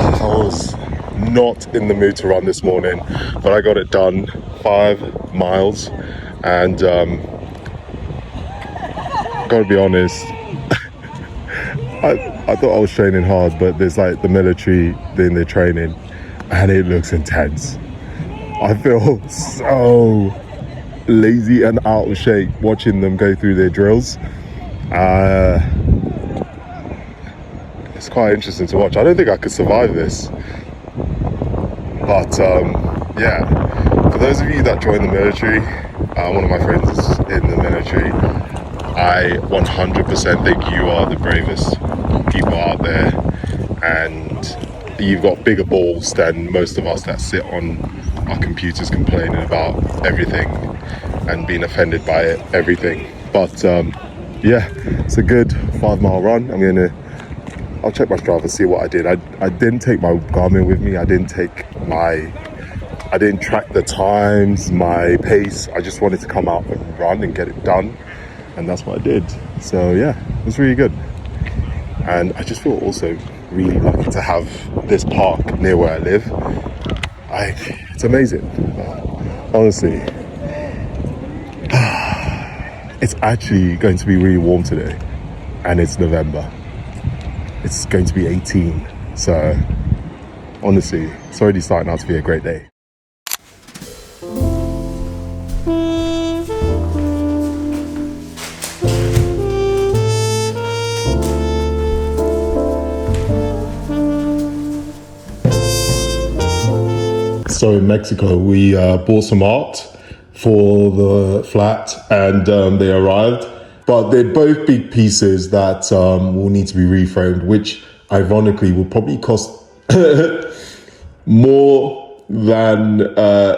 I was not in the mood to run this morning, but I got it done, 5 miles, and gotta be honest, I thought I was training hard, but there's like the military doing their training, and it looks intense. I feel so lazy and out of shape watching them go through their drills. It's quite interesting to watch. I don't think I could survive this, but yeah, for those of you that join the military, one of my friends is in the military. I 100% think you are the bravest people out there, and you've got bigger balls than most of us that sit on our computers complaining about everything and being offended by it, everything. But yeah, it's a good 5-mile run. I'll check my Strava, see what I did. I didn't take my Garmin with me. I didn't track the times, my pace. I just wanted to come out and run and get it done. And that's what I did. So yeah, it was really good. And I just feel also really lucky to have this park near where I live. It's amazing. Honestly. It's actually going to be really warm today. And it's November. It's going to be 18. So honestly, it's already starting out to be a great day. So in Mexico, we bought some art for the flat, and they arrived. But they're both big pieces that will need to be reframed, which ironically will probably cost more than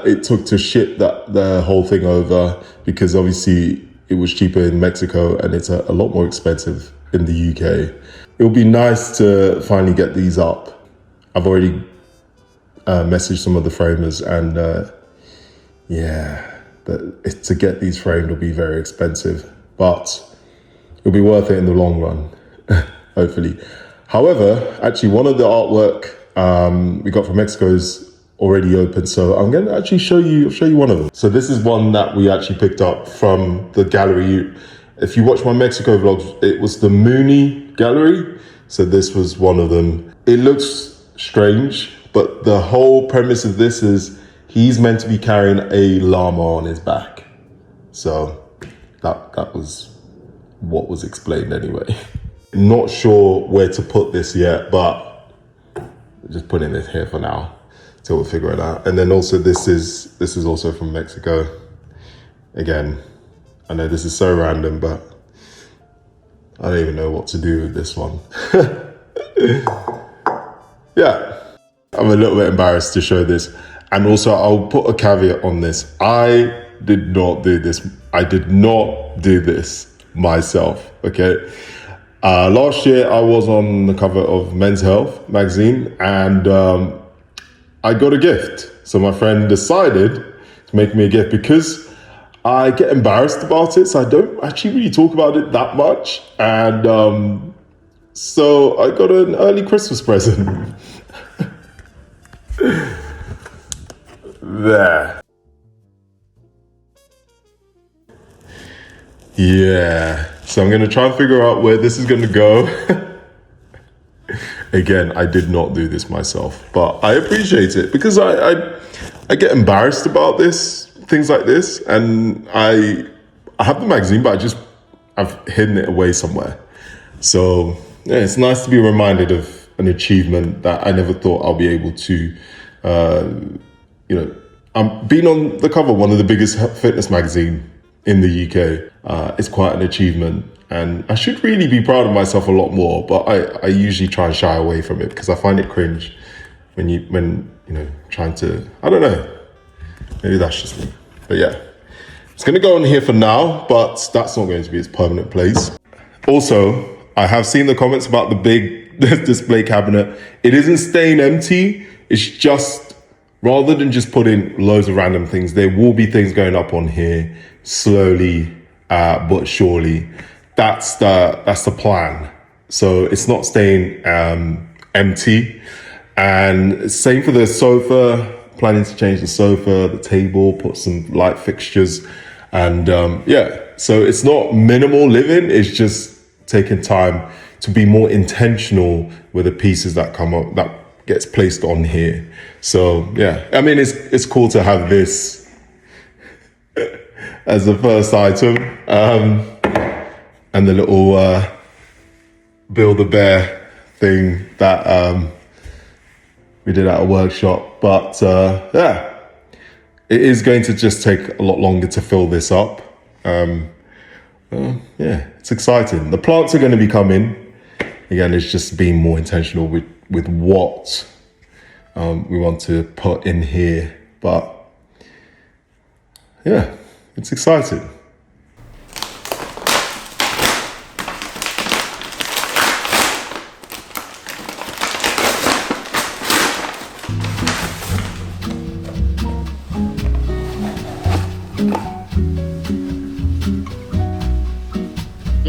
it took to ship the whole thing over, because obviously it was cheaper in Mexico and it's a lot more expensive in the UK. It would be nice to finally get these up. I've already messaged some of the framers, and yeah, to get these framed will be very expensive, but it'll be worth it in the long run, hopefully. However, actually one of the artwork we got from Mexico is already open, so I'm going to actually show you one of them. So this is one that we actually picked up from the gallery. If you watch my Mexico vlogs, it was the Mooney gallery. So this was one of them. It looks strange, but the whole premise of this is he's meant to be carrying a llama on his back. So that was what was explained anyway. Not sure where to put this yet, but just putting it here for now till we'll figure it out. And then also this is also from Mexico. Again, I know this is so random, but I don't even know what to do with this one. Yeah, I'm a little bit embarrassed to show this. And also I'll put a caveat on this. I did not do this. I did not do this myself, okay? Last year I was on the cover of Men's Health magazine, and I got a gift. So my friend decided to make me a gift because I get embarrassed about it. So I don't actually really talk about it that much. And so I got an early Christmas present. There. Yeah. So I'm going to try and figure out where this is going to go. Again, I did not do this myself, but I appreciate it because I get embarrassed about things like this, and I have the magazine, but I've hidden it away somewhere. So yeah, it's nice to be reminded of an achievement that I never thought I'll be able to, I'm being on the cover of one of the biggest fitness magazine in the UK. It's quite an achievement, and I should really be proud of myself a lot more, but I usually try and shy away from it because I find it cringe when trying to, I don't know, maybe that's just me. But yeah, it's going to go on here for now, but that's not going to be its permanent place. Also, I have seen the comments about the big display cabinet. It isn't staying empty. It's just, rather than just putting loads of random things, there will be things going up on here slowly but surely. That's the plan. So it's not staying empty. And same for the sofa, planning to change the sofa, the table, put some light fixtures. And so it's not minimal living, it's just taking time to be more intentional with the pieces that come up, that gets placed on here. So yeah, I mean, it's cool to have this as the first item. And the little Build a Bear thing that we did at a workshop. But it is going to just take a lot longer to fill this up. It's exciting. The plants are going to be coming. Again, it's just being more intentional with what we want to put in here. But yeah, it's exciting.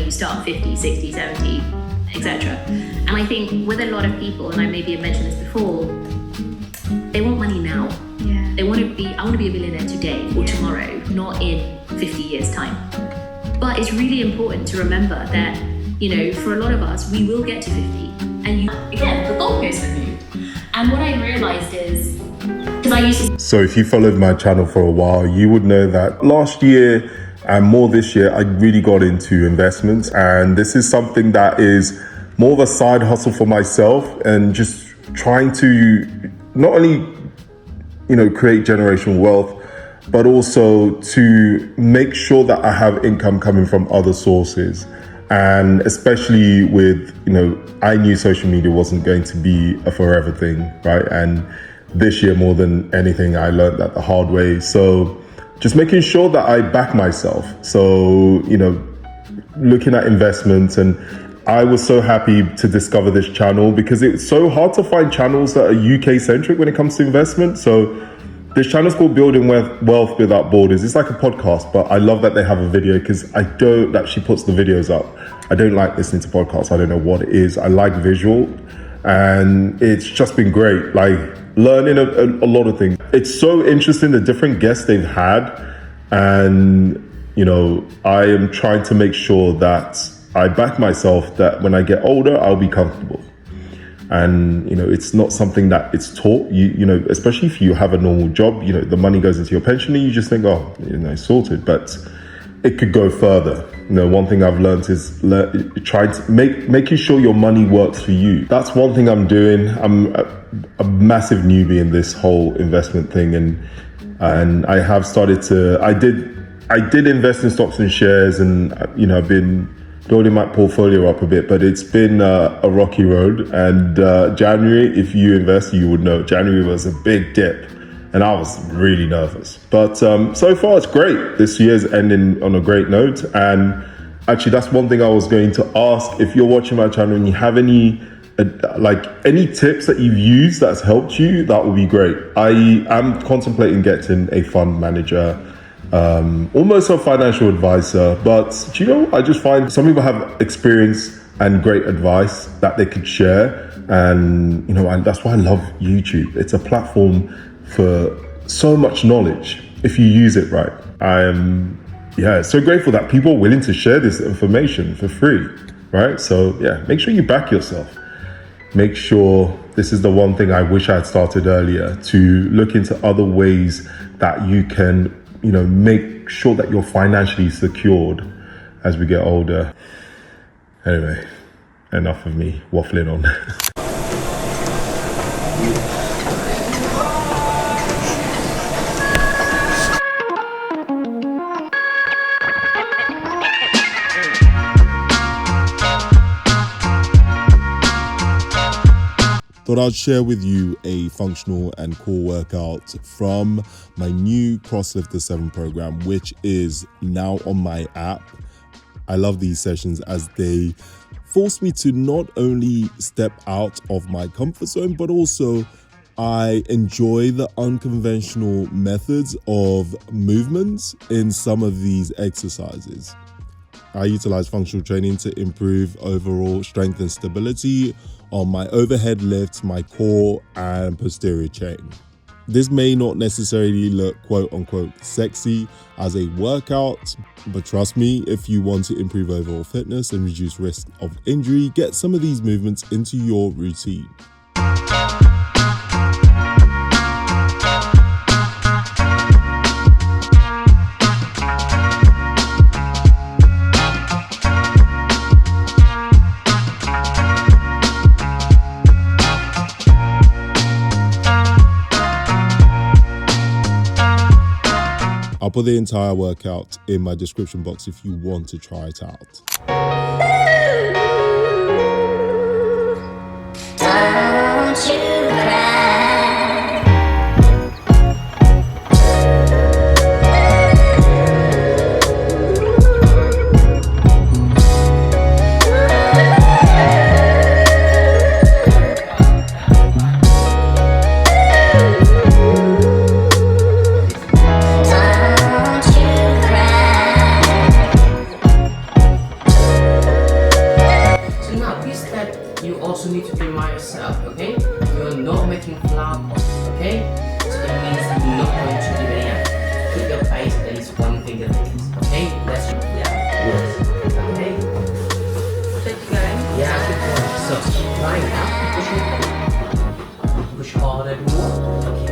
Start 50, 60, 70, etc. And I think with a lot of people, and I maybe have mentioned this before, they want money now. Yeah. I want to be a millionaire today or tomorrow, not in 50 years time. But it's really important to remember that, for a lot of us, we will get to 50. And again, the goalposts are moved. And what I realized is, because I used to... So if you followed my channel for a while, you would know that last year and more this year, I really got into investments. And this is something that is more of a side hustle for myself, and just trying to not only, create generational wealth, but also to make sure that I have income coming from other sources. And especially with, I knew social media wasn't going to be a forever thing, right? And this year, more than anything, I learned that the hard way. So just making sure that I back myself. So, looking at investments, and I was so happy to discover this channel because it's so hard to find channels that are UK centric when it comes to investment. So this channel is called Building Wealth Without Borders. It's like a podcast, but I love that they have a video because that she puts the videos up. I don't like listening to podcasts. I don't know what it is. I like visual, and it's just been great. Like learning a lot of things. It's so interesting, the different guests they've had. And, I am trying to make sure that I back myself, that when I get older, I'll be comfortable. And, it's not something that it's taught you, especially if you have a normal job, the money goes into your pension and you just think, oh, it's sorted. But it could go further. One thing I've learned is making sure your money works for you. That's one thing I'm doing. I'm a massive newbie in this whole investment thing, and I have started to. I did invest in stocks and shares, and I've been building my portfolio up a bit, but it's been a rocky road. And January, if you invest, you would know January was a big dip, and I was really nervous. But so far it's great. This year's ending on a great note. And actually, that's one thing I was going to ask. If you're watching my channel and you have any tips that you've used that's helped you, that would be great. I am contemplating getting a fund manager, almost a financial advisor. But I just find some people have experience and great advice that they could share. And, and that's why I love YouTube. It's a platform for so much knowledge if you use it right. I am so grateful that people are willing to share this information for free, right? So make sure you back yourself. Make sure, this is the one thing I wish I had started earlier, to look into other ways that you can, make sure that you're financially secured as we get older. Anyway, enough of me waffling on. Thought I'd share with you a functional and core workout from my new CrossLifter 7 program, which is now on my app. I love these sessions as they force me to not only step out of my comfort zone, but also I enjoy the unconventional methods of movements in some of these exercises. I utilize functional training to improve overall strength and stability on my overhead lifts, my core, and posterior chain. This may not necessarily look quote unquote sexy as a workout, but trust me, if you want to improve overall fitness and reduce risk of injury, get some of these movements into your routine. I'll put the entire workout in my description box if you want to try it out. Don't you cry. You also need to remind yourself, okay? You're not making flower pots, okay? So it means you're not going to do any. Keep your pace, at least one finger pace, okay? Let's yes. Okay? Keep going. Yeah, keep going. So keep trying now. Push harder more. Okay.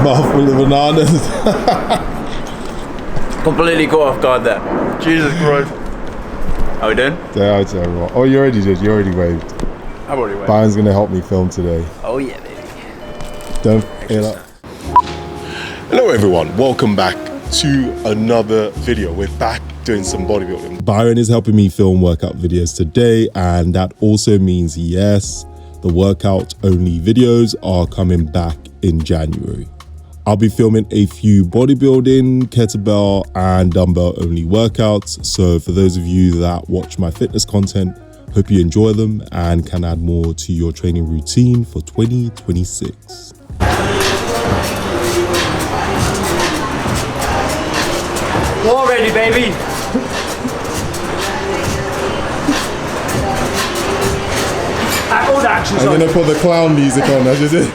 Mouthful of bananas. Completely caught off guard there. Jesus Christ. How we doing? Yeah, I'd say everyone. Oh, you already did. You already waved. I've already went. Byron's going to help me film today. Oh yeah, baby. Don't hear that. Hello everyone, welcome back to another video. We're back doing some bodybuilding. Byron is helping me film workout videos today, and that also means yes, the workout only videos are coming back in January. I'll be filming a few bodybuilding, kettlebell and dumbbell only workouts. So for those of you that watch my fitness content, hope you enjoy them and can add more to your training routine for 2026. All ready, baby. All the action's I'm on. gonna put the clown music on, that's just it.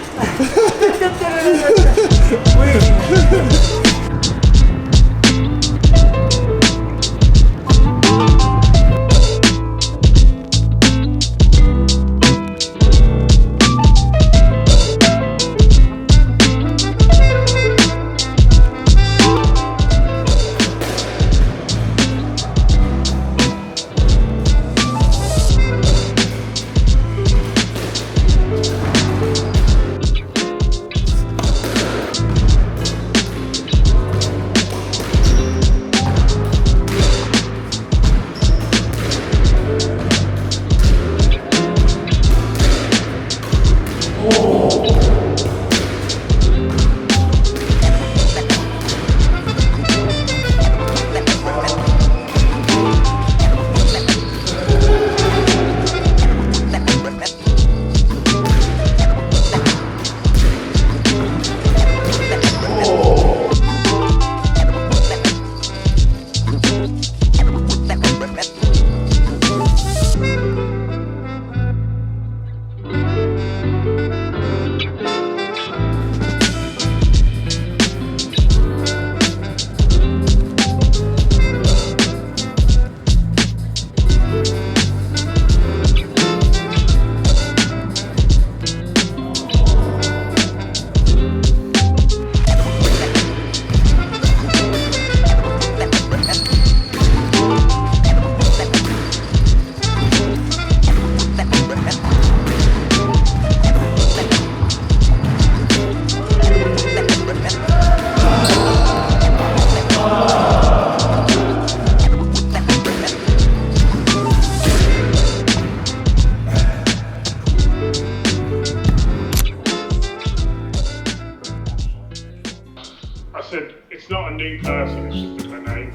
I said, it's not a new person, it's just a name.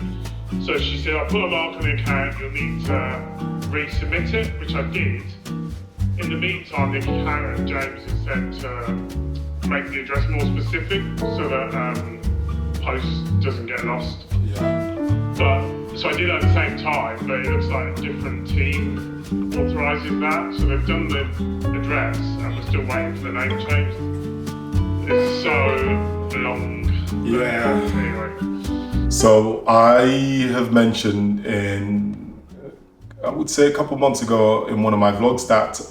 So she said, I'll put a mark on the account, you'll need to resubmit it, which I did. In the meantime, the accountant, James, has said to make the address more specific so that post doesn't get lost. But, so I did it at the same time, but it looks like a different team authorises that. So they've done the address and we're still waiting for the name change. It's so long. Yeah. Anyway. So I have mentioned I would say a couple months ago in one of my vlogs that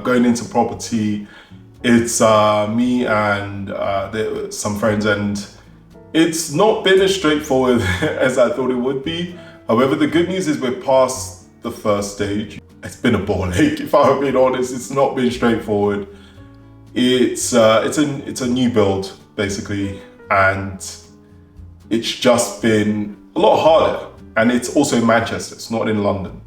going into property, it's me and some friends, and it's not been as straightforward as I thought it would be. However, the good news is we're past the first stage. It's been a ball ache, if I'm being honest. It's not been straightforward. It's a new build basically, and it's just been a lot harder. And it's also in Manchester, it's not in London.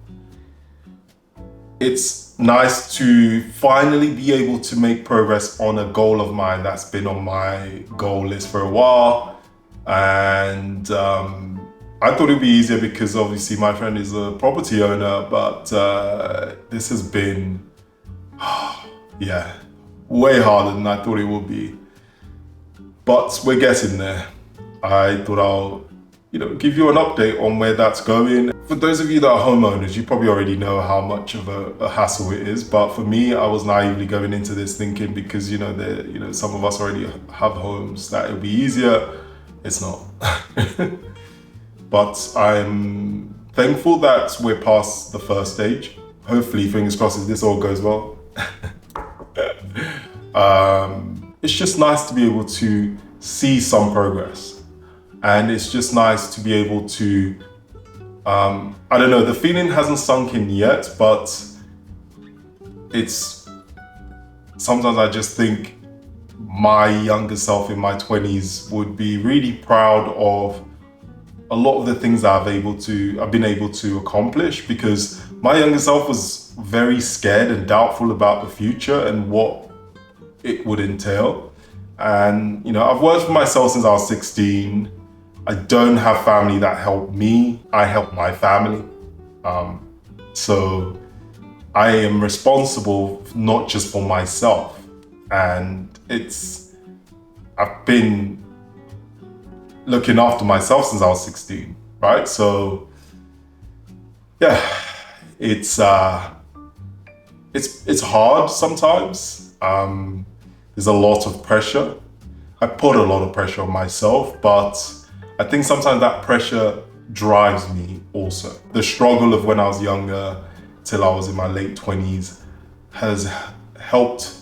It's nice to finally be able to make progress on a goal of mine that's been on my goal list for a while. And I thought it'd be easier because obviously my friend is a property owner, but this has been, yeah, way harder than I thought it would be. But we're getting there. I thought I'll, give you an update on where that's going. For those of you that are homeowners, you probably already know how much of a hassle it is. But for me, I was naively going into this thinking because, some of us already have homes that it'll be easier. It's not. But I'm thankful that we're past the first stage. Hopefully, fingers crossed, if this all goes well. It's just nice to be able to see some progress. And it's just nice to be able to, I don't know, the feeling hasn't sunk in yet, but sometimes I just think my younger self in my 20s would be really proud of a lot of the things that I've been able to accomplish, because my younger self was very scared and doubtful about the future and what it would entail. And, I've worked for myself since I was 16. I don't have family that help me. I help my family. So I am responsible not just for myself. And I've been looking after myself since I was 16, right? So yeah, it's hard sometimes. There's a lot of pressure. I put a lot of pressure on myself, but I think sometimes that pressure drives me also. The struggle of when I was younger till I was in my late 20s has helped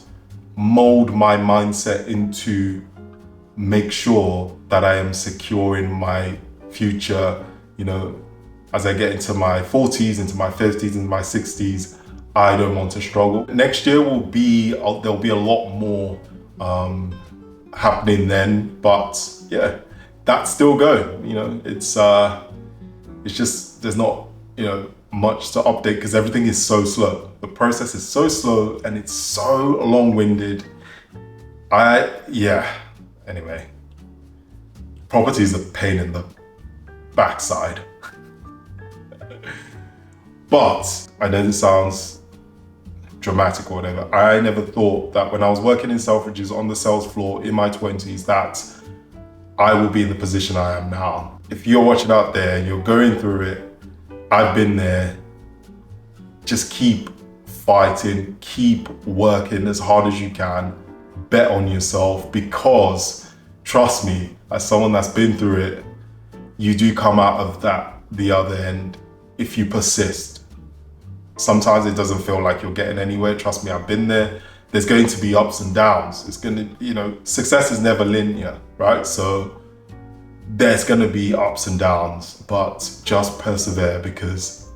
mold my mindset into make sure that I am secure in my future, as I get into my 40s, into my 50s, into my 60s. I don't want to struggle. Next year there'll be a lot more happening then, but yeah, that's still going. It's just, there's not, much to update because everything is so slow. The process is so slow and it's so long-winded. Anyway, property is a pain in the backside. But I know this sounds dramatic or whatever. I never thought that when I was working in Selfridges on the sales floor in my 20s that I will be in the position I am now. if you're watching out there and you're going through it, I've been there. Just keep fighting, keep working as hard as you can, bet on yourself, because trust me, as someone that's been through it, you do come out of the other end if you persist. Sometimes it doesn't feel like you're getting anywhere. Trust me, I've been there. There's going to be ups and downs. It's gonna, success is never linear, right? So there's gonna be ups and downs, but just persevere, because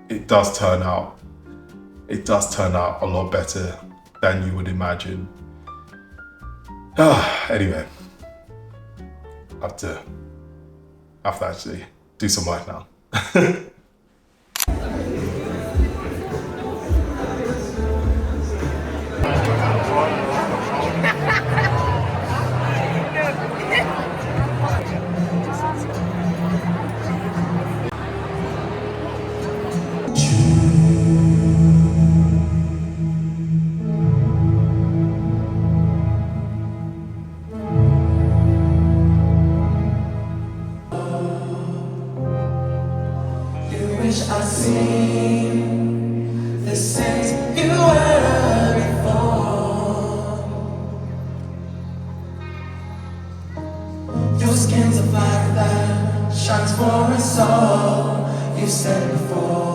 it does turn out a lot better than you would imagine. Anyway, I have to actually do some work now. I see the same you were before. Your skin's a fire that shines for us all. You said before.